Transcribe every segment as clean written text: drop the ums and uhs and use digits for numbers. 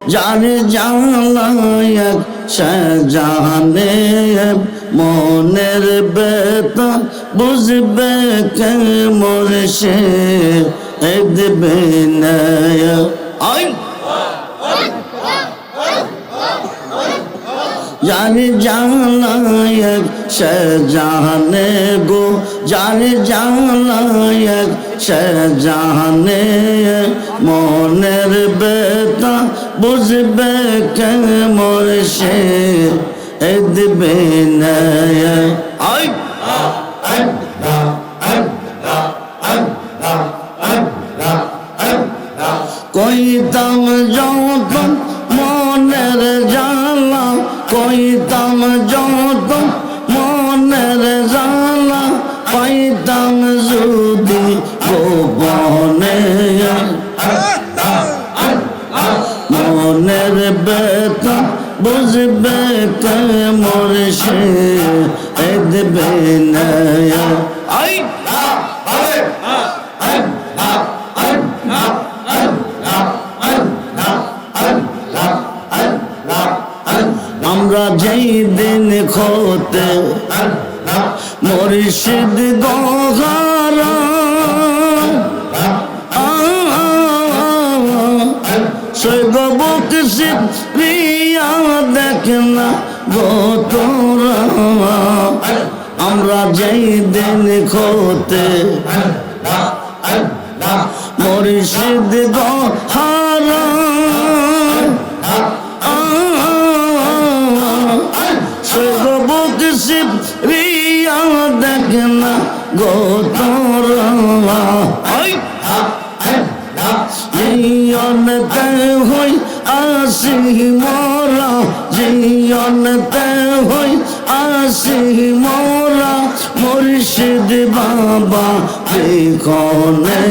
জানে জানায় সে জানে মনের বেতা বুঝবে কে মোরশে দেবে না আই জানে জানায় সে জানে গো জানে জানায় সে জানে মনের বেতা বুঝবে কে মোরশে দেবে না আই কইতাম যত মনের জ্বালা কইতাম যত মনের জ্বালা পাইতাম যদি গোপনে মনের বেতা বুঝবে কে মোরশে দেবে না আই আমরা যেই দিন খোতে মুর্শিদ গহারা সৈগবক সিদ্রিয়া দেখনা গো তোরা আমরা যেই দিন খোতে মুর্শিদ গহারা সৈগবক সিদ্রিয়া দেখনা গো তোরা জীবনতে হই আসি মোরা জীবনতে হই আসি মোরা মুর্শিদ বাবা দেখনে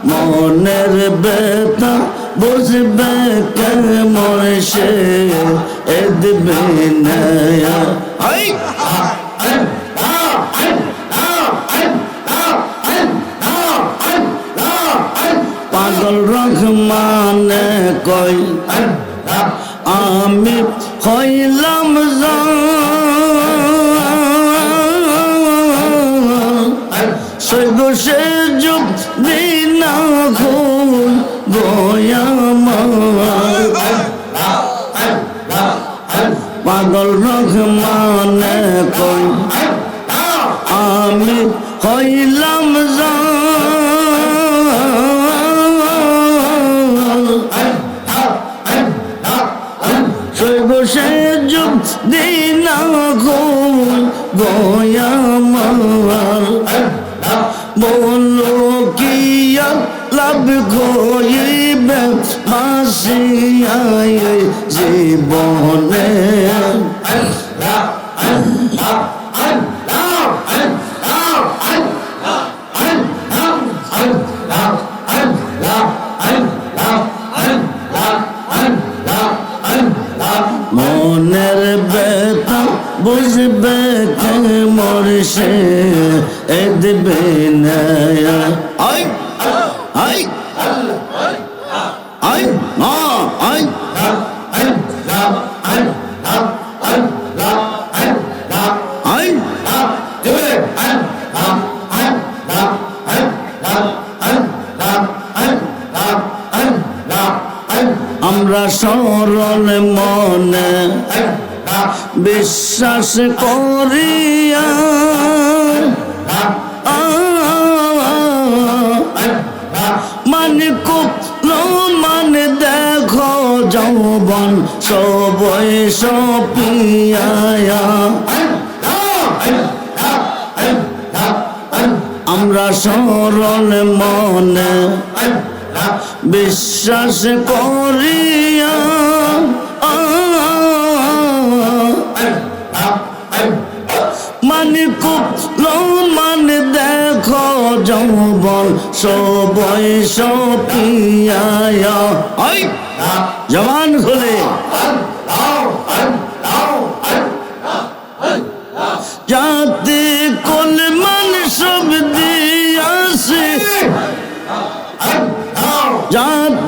মনের বেতা বুঝবে কে মোরশে দেবে না পাগল রহমান কই আমি হইলাম সৈব সে যুগ দিনা খুন গোয়ামার পাগল রহমান কই আমি হইলাম সে যুগ দিনা খুন গোয়ামার বলো কি লাভ কইবে মাসিয়ায় জীবনে মনের বেতা বুঝবে কে মোরশে দেবে না আই আই আই না আই আই আমরা সরল মনে বিশ্বাস করিয়া মানে কুল মানে দেখো যৌবন সবই সপিয়া আমরা সরল মনে বিশ্বাস করিয়া মানে কুল মানে দেখো যৌবন সবই সপিয়া জবান খুলে যাতে কোন মান সব দিয়াছে যাতে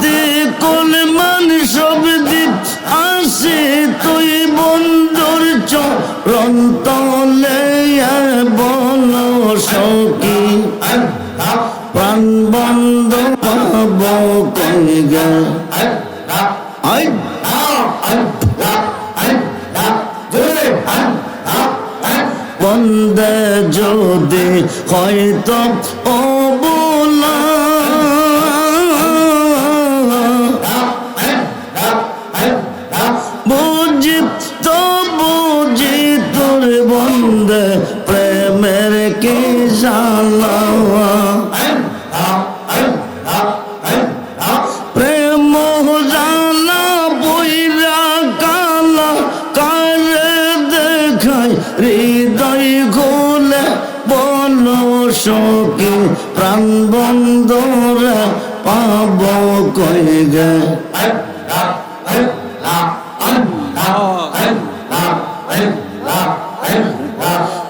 কই গে আই বন্দে যদি হয়তো অবলা বুঝি তো বুঝি তোর বন্দে প্রেমের কি জালা প্রেম জালা বইরা কালা কারে দেখাই হৃদয় খুলে বলো সখী প্রাণ বন্ধরে পাব কই গে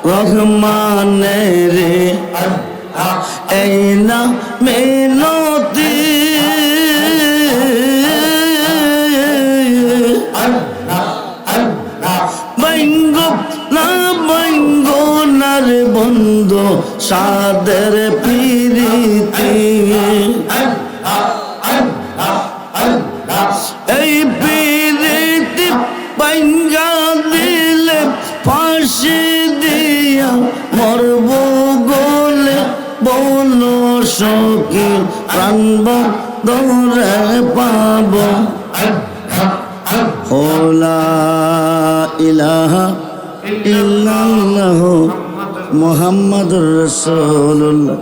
রহমানের এই না মিনতি বাইঙ্গ না বাইঙ্গ নার বন্ধু সাদের প্রীতি এই প্রীতি বাইঙ্গা দিলে ফাঁসি দিয়া মরব গলে বলো সখী প্রাণ বন্ধরে পাব লা ইলাহা ইল্লাল্লাহু মুহাম্মাদুর রাসূলুল্লাহ।